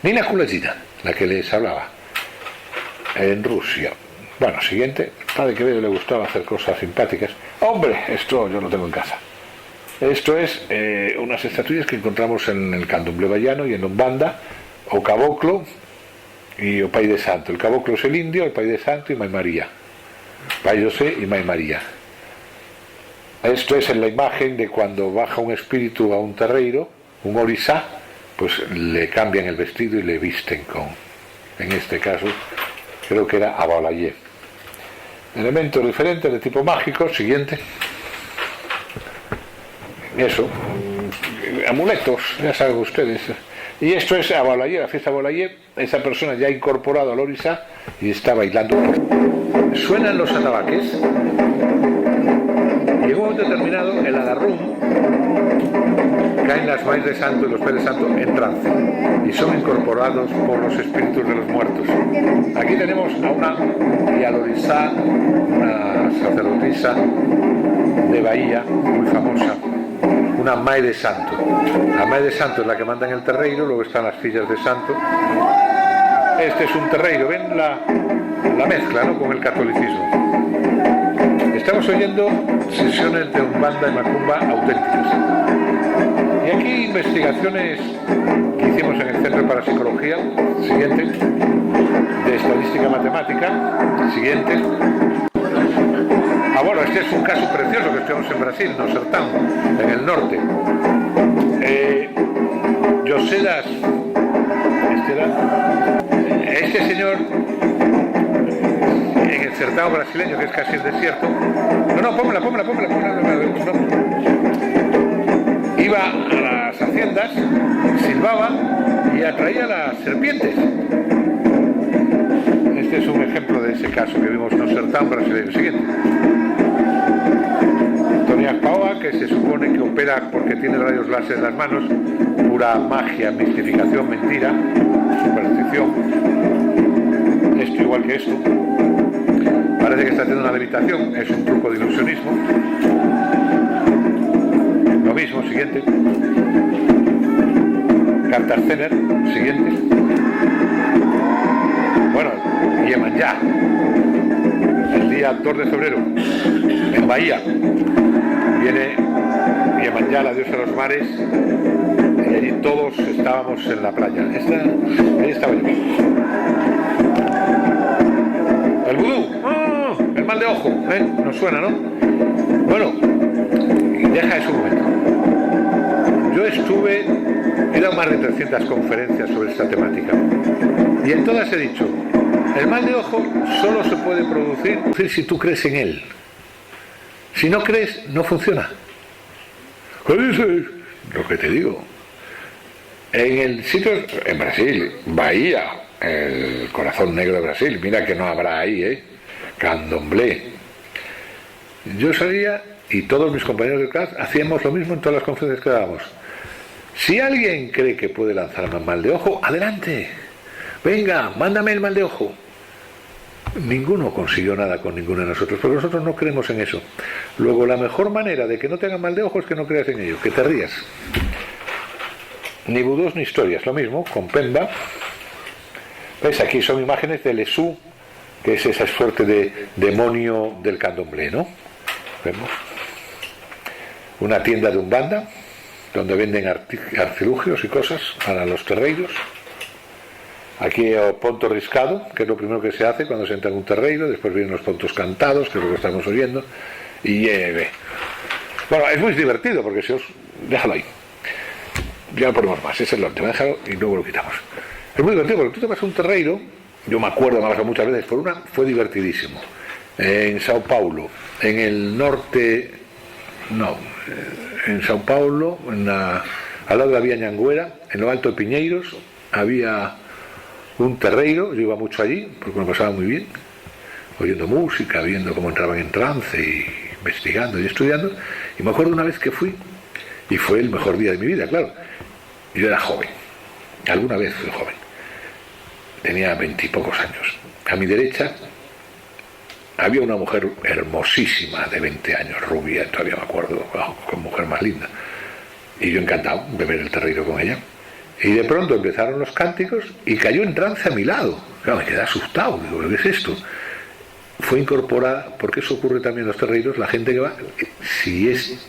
Nina Kulagina, la que les hablaba, en Rusia. Bueno, siguiente. Padre Quevedo le gustaba hacer cosas simpáticas. Hombre, esto yo lo tengo en casa. Esto es unas estatuillas que encontramos en el Candomblé Bayano y en Umbanda, o Caboclo y o Pai de Santo. El Caboclo es el indio, el Pai de Santo y Mai María. Pai José y Mai María. Esto es en la imagen de cuando baja un espíritu a un terreiro, un orisá, pues le cambian el vestido y le visten con, en este caso, creo que era Abalayé. Elementos diferentes de tipo mágico. Siguiente. Eso, amuletos, ya saben ustedes. Y esto es Abalayé, la fiesta Abalayé. Esa persona ya ha incorporado al orisá y está bailando. Suenan los atabaques momento determinado, el agarrón, caen las maíz de santo y los pies de santo en trance y son incorporados por los espíritus de los muertos. Aquí tenemos a una Yalorizá, una sacerdotisa de Bahía, muy famosa, una Mai de Santo. La Mai de Santo es la que manda en el terreiro, luego están las fillas de Santo. Este es un terreiro, ven la mezcla, ¿no?, con el catolicismo. Estamos oyendo sesiones de Umbanda y Macumba auténticas. Y aquí investigaciones que hicimos en el Centro de Parapsicología, siguiente, de Estadística Matemática, siguiente. Bueno, este es un caso precioso que estuvimos en Brasil, no Sertão, en el norte. Yosedas, este señor, en el Sertão brasileño, que es casi el desierto, póngala, iba a las haciendas, silbaba y atraía las serpientes. Este es un ejemplo de ese caso que vimos no Sertão brasileño. Siguiente. Tony Aspaoa, que se supone que opera porque tiene rayos láser en las manos, pura magia, mistificación, mentira, superstición. Esto igual que esto. Parece que está haciendo una levitación, es un truco de ilusionismo. Lo mismo, siguiente. Cartagener, siguiente. Bueno, Yemanjá, el día 2 de febrero, en Bahía, viene Yemanjá, la diosa de los mares, y allí todos estábamos en la playa. Ahí estaba yo. El vudú, el mal de ojo, nos suena, ¿no? Bueno, deja eso un momento. Yo he dado más de 300 conferencias sobre esta temática, y en todas he dicho, el mal de ojo solo se puede producir si tú crees en él. Si no crees, no funciona. ¿Qué dices? Lo que te digo. En el sitio, en Brasil, Bahía, el corazón negro de Brasil, mira que no habrá ahí, Candomblé. Yo salía y todos mis compañeros de clase hacíamos lo mismo en todas las conferencias que dábamos. Si alguien cree que puede lanzarme el mal de ojo, adelante. Venga, mándame el mal de ojo. Ninguno consiguió nada con ninguno de nosotros, porque nosotros no creemos en eso. Luego, la mejor manera de que no tengan mal de ojo es que no creas en ello, que te rías. Ni vudús ni historias, lo mismo con Pemba. ¿Ves? Aquí son imágenes del Esú, que es esa suerte de demonio del candomblé, ¿no? Vemos una tienda de Umbanda donde venden artilugios y cosas para los terreiros. Aquí el ponto riscado, que es lo primero que se hace cuando se entra en un terreiro. Después vienen los pontos cantados, que es lo que estamos oyendo, y bueno, es muy divertido, porque si os... déjalo ahí, ya lo ponemos más, ese es el último, déjalo y luego lo quitamos. Es muy divertido porque tú te vas a un terreiro. Yo me acuerdo, me ha pasado muchas veces, por una fue divertidísimo, en Sao Paulo, en el norte, en Sao Paulo, al lado de la Vía Ñanguera, en lo alto de Piñeiros, había un terreiro. Yo iba mucho allí porque me pasaba muy bien, oyendo música, viendo cómo entraban en trance y investigando y estudiando. Y me acuerdo una vez que fui, y fue el mejor día de mi vida, claro. Yo era joven, alguna vez fui joven, tenía 20 y pocos años. A mi derecha había una mujer hermosísima de 20 años, rubia, todavía me acuerdo, con mujer más linda, y yo encantado de ver el terreiro con ella. Y de pronto empezaron los cánticos y cayó en trance a mi lado. Claro, me quedé asustado, digo, ¿qué es esto? Fue incorporada, porque eso ocurre también en los terreiros. La gente que va, si es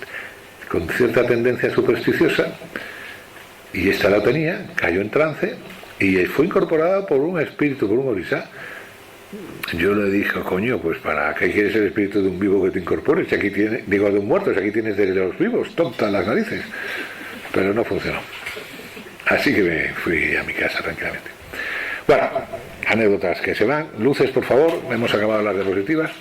con cierta tendencia supersticiosa, y esta la tenía, cayó en trance y fue incorporada por un espíritu, por un orisá. Yo le dije, coño, pues ¿para qué quieres el espíritu de un vivo que te incorpores? Si aquí tienes, digo, de un muerto, si aquí tienes de los vivos, tonta las narices. Pero no funcionó. Así que me fui a mi casa tranquilamente. Bueno, anécdotas que se van. Luces, por favor, hemos acabado las diapositivas.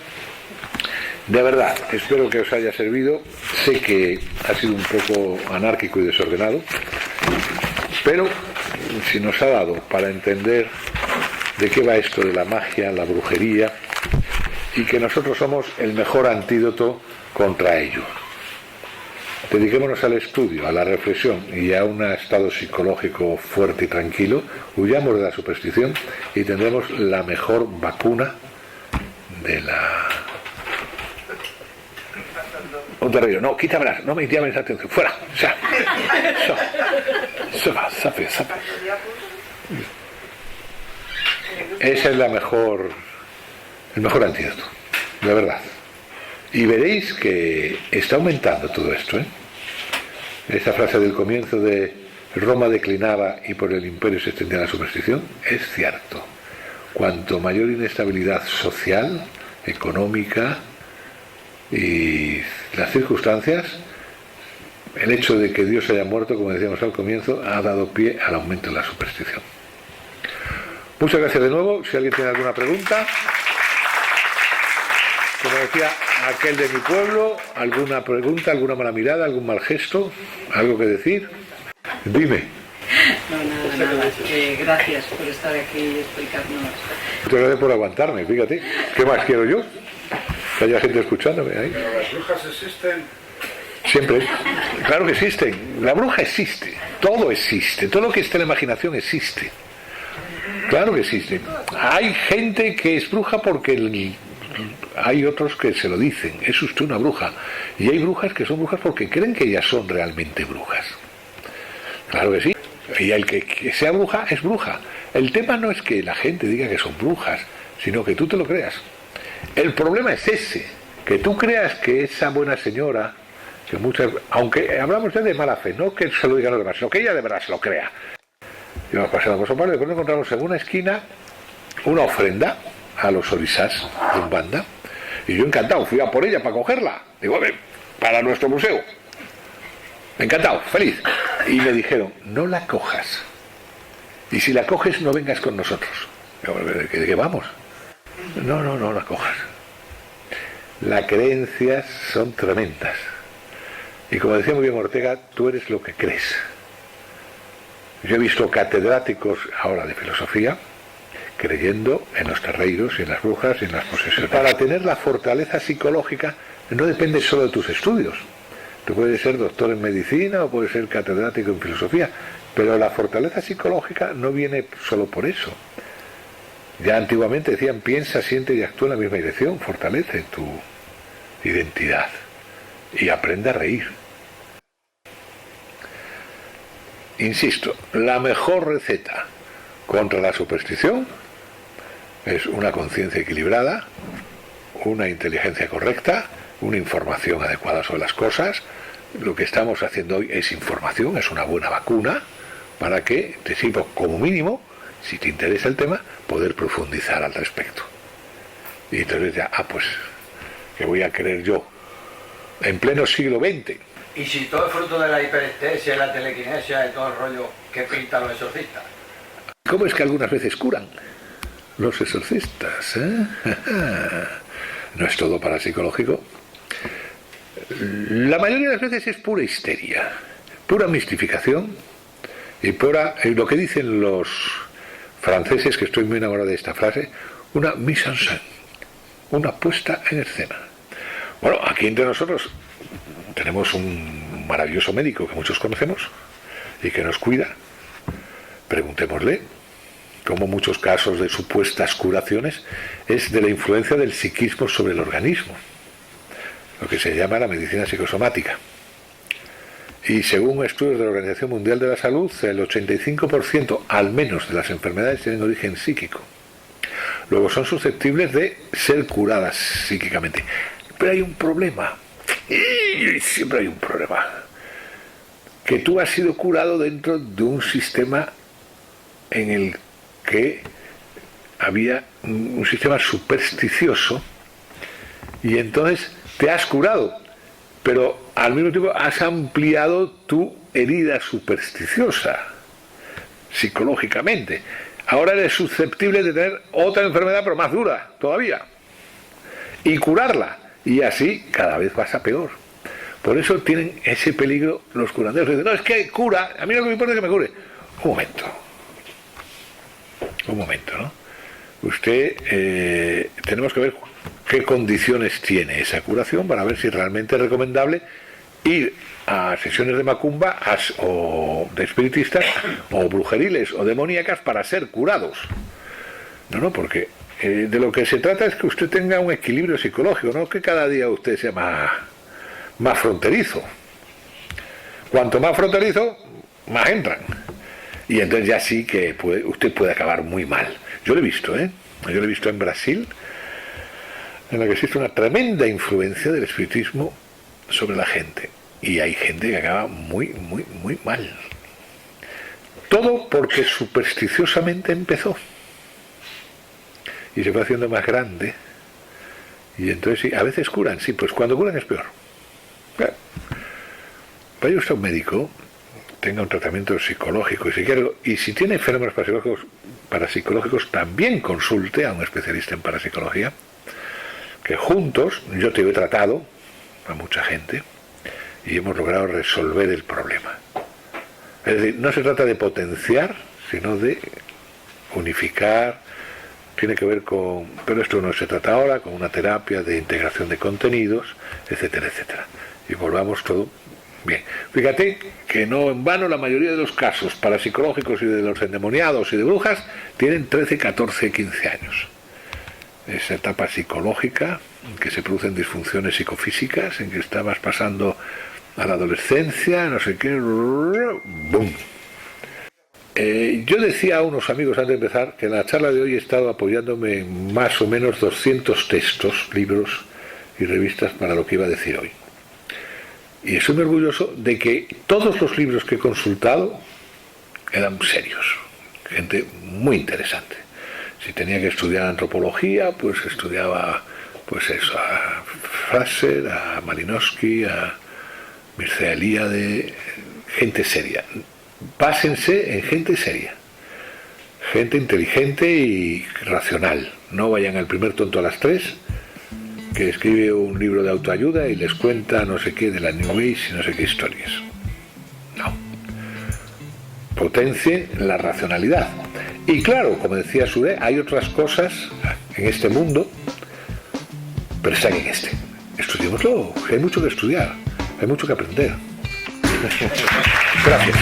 De verdad, espero que os haya servido. Sé que ha sido un poco anárquico y desordenado, pero si nos ha dado para entender de qué va esto de la magia, la brujería, y que nosotros somos el mejor antídoto contra ello. Dediquémonos al estudio, a la reflexión y a un estado psicológico fuerte y tranquilo. Huyamos de la superstición y tendremos la mejor vacuna de la... Un terreno. No, quítamelas, no me llames la atención. Fuera. Sape. Ese es el mejor antídoto, de verdad. Y veréis que está aumentando todo esto, ¿eh? Esa frase del comienzo de Roma declinaba y por el imperio se extendía la superstición, es cierto. Cuanto mayor inestabilidad social, económica y las circunstancias, el hecho de que Dios haya muerto, como decíamos al comienzo, ha dado pie al aumento de la superstición. Muchas gracias de nuevo. Si alguien tiene alguna pregunta, como decía aquel de mi pueblo, alguna pregunta, alguna mala mirada, algún mal gesto, algo que decir, dime. No, nada. Gracias por estar aquí y explicarnos. Muchas gracias por aguantarme, fíjate. ¿Qué más quiero yo? Que haya gente escuchándome ahí. ¿Pero las brujas existen? Siempre. Claro que existen. La bruja existe. Todo existe. Todo lo que esté en la imaginación existe. Claro que existe. Hay gente que es bruja porque hay otros que se lo dicen. Es usted una bruja. Y hay brujas que son brujas porque creen que ellas son realmente brujas. Claro que sí. Y el que sea bruja es bruja. El tema no es que la gente diga que son brujas, sino que tú te lo creas. El problema es ese, que tú creas que esa buena señora, que muchas, aunque hablamos ya de mala fe, no que se lo digan los demás, sino que ella de verdad se lo crea. Y vamos pasando por Somalia, después encontramos en una esquina una ofrenda a los orisás de Umbanda, y yo encantado, fui a por ella para cogerla, digo, ven, para nuestro museo. Encantado, feliz. Y me dijeron, no la cojas. Y si la coges, no vengas con nosotros. Digo, ¿de qué vamos? No la cojas. Las creencias son tremendas. Y como decía muy bien Ortega, tú eres lo que crees. Yo he visto catedráticos ahora de filosofía creyendo en los terreiros y en las brujas y en las posesiones. Para tener la fortaleza psicológica no depende solo de tus estudios. Tú puedes ser doctor en medicina o puedes ser catedrático en filosofía, pero la fortaleza psicológica no viene solo por eso. Ya antiguamente decían, piensa, siente y actúa en la misma dirección, fortalece tu identidad y aprende a reír. Insisto, la mejor receta contra la superstición es una conciencia equilibrada, una inteligencia correcta, una información adecuada sobre las cosas. Lo que estamos haciendo hoy es información, es una buena vacuna para que te sirva como mínimo, si te interesa el tema, poder profundizar al respecto. Y entonces ya, pues, ¿qué voy a creer yo? En pleno siglo XX. Y si todo es fruto de la hiperestesia, la telequinesia y todo el rollo que pintan los exorcistas. ¿Cómo es que algunas veces curan los exorcistas? No es todo parapsicológico. La mayoría de las veces es pura histeria, pura mistificación y pura, lo que dicen los franceses, que estoy muy enamorado de esta frase, una mise en scène, una puesta en escena. Bueno, aquí entre nosotros tenemos un maravilloso médico que muchos conocemos y que nos cuida. Preguntémosle, como muchos casos de supuestas curaciones es de la influencia del psiquismo sobre el organismo, lo que se llama la medicina psicosomática. Y según estudios de la Organización Mundial de la Salud, el 85% al menos de las enfermedades tienen origen psíquico. Luego son susceptibles de ser curadas psíquicamente. Pero hay un problema, y siempre hay un problema, que tú has sido curado dentro de un sistema en el que había un sistema supersticioso, y entonces te has curado, pero al mismo tiempo has ampliado tu herida supersticiosa psicológicamente. Ahora eres susceptible de tener otra enfermedad, pero más dura todavía, y curarla, y así cada vez vas a peor. Por eso tienen ese peligro los curanderos. Dicen, no, es que cura, a mí lo que me importa es que me cure. Un momento, ¿no? Usted, tenemos que ver qué condiciones tiene esa curación para ver si realmente es recomendable ir a sesiones de macumba o de espiritistas o brujeriles o demoníacas para ser curados. No, porque de lo que se trata es que usted tenga un equilibrio psicológico, no que cada día usted sea más fronterizo. Cuanto más fronterizo, más entran. Y entonces ya sí que usted puede acabar muy mal. Yo lo he visto, Yo lo he visto en Brasil, en la que existe una tremenda influencia del espiritismo sobre la gente. Y hay gente que acaba muy, muy, muy mal. Todo porque supersticiosamente empezó. Y se fue haciendo más grande. Y entonces sí, a veces curan, sí, pues cuando curan es peor. Vaya usted a un médico, tenga un tratamiento psicológico y psiquiátrico, y si tiene fenómenos parapsicológicos, también consulte a un especialista en parapsicología, que juntos, yo te he tratado a mucha gente, y hemos logrado resolver el problema. Es decir, no se trata de potenciar, sino de unificar, tiene que ver con, pero esto no se trata ahora, con una terapia de integración de contenidos, etcétera, etcétera. Y volvamos todo bien. Fíjate que no en vano la mayoría de los casos parapsicológicos y de los endemoniados y de brujas tienen 13, 14, 15 años. Esa etapa psicológica en que se producen disfunciones psicofísicas, en que estabas pasando a la adolescencia, no sé qué, ¡boom! Yo decía a unos amigos antes de empezar que en la charla de hoy he estado apoyándome en más o menos 200 textos, libros y revistas para lo que iba a decir hoy. Y estoy muy orgulloso de que todos los libros que he consultado eran serios, gente muy interesante. Si tenía que estudiar antropología, pues estudiaba pues eso, a Fraser, a Malinowski, a Mircea Eliade, gente seria. Pásense en gente seria, gente inteligente y racional. No vayan al primer tonto a las 3 que escribe un libro de autoayuda y les cuenta no sé qué de la New Age y no sé qué historias. No. Potencie la racionalidad. Y claro, como decía Sudé, hay otras cosas en este mundo, pero están en este. Estudiémoslo, hay mucho que estudiar, hay mucho que aprender. Gracias.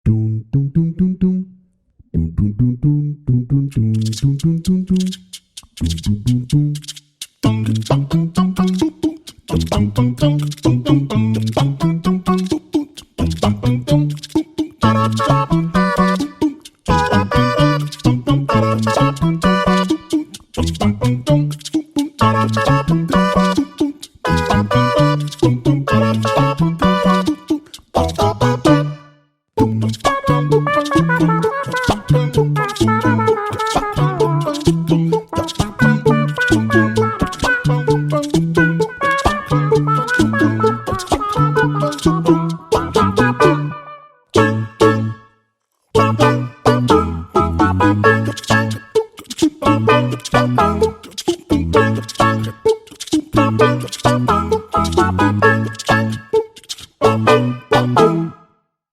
Dum dum dum dum dum dum dum dum dum dum dum dum dum.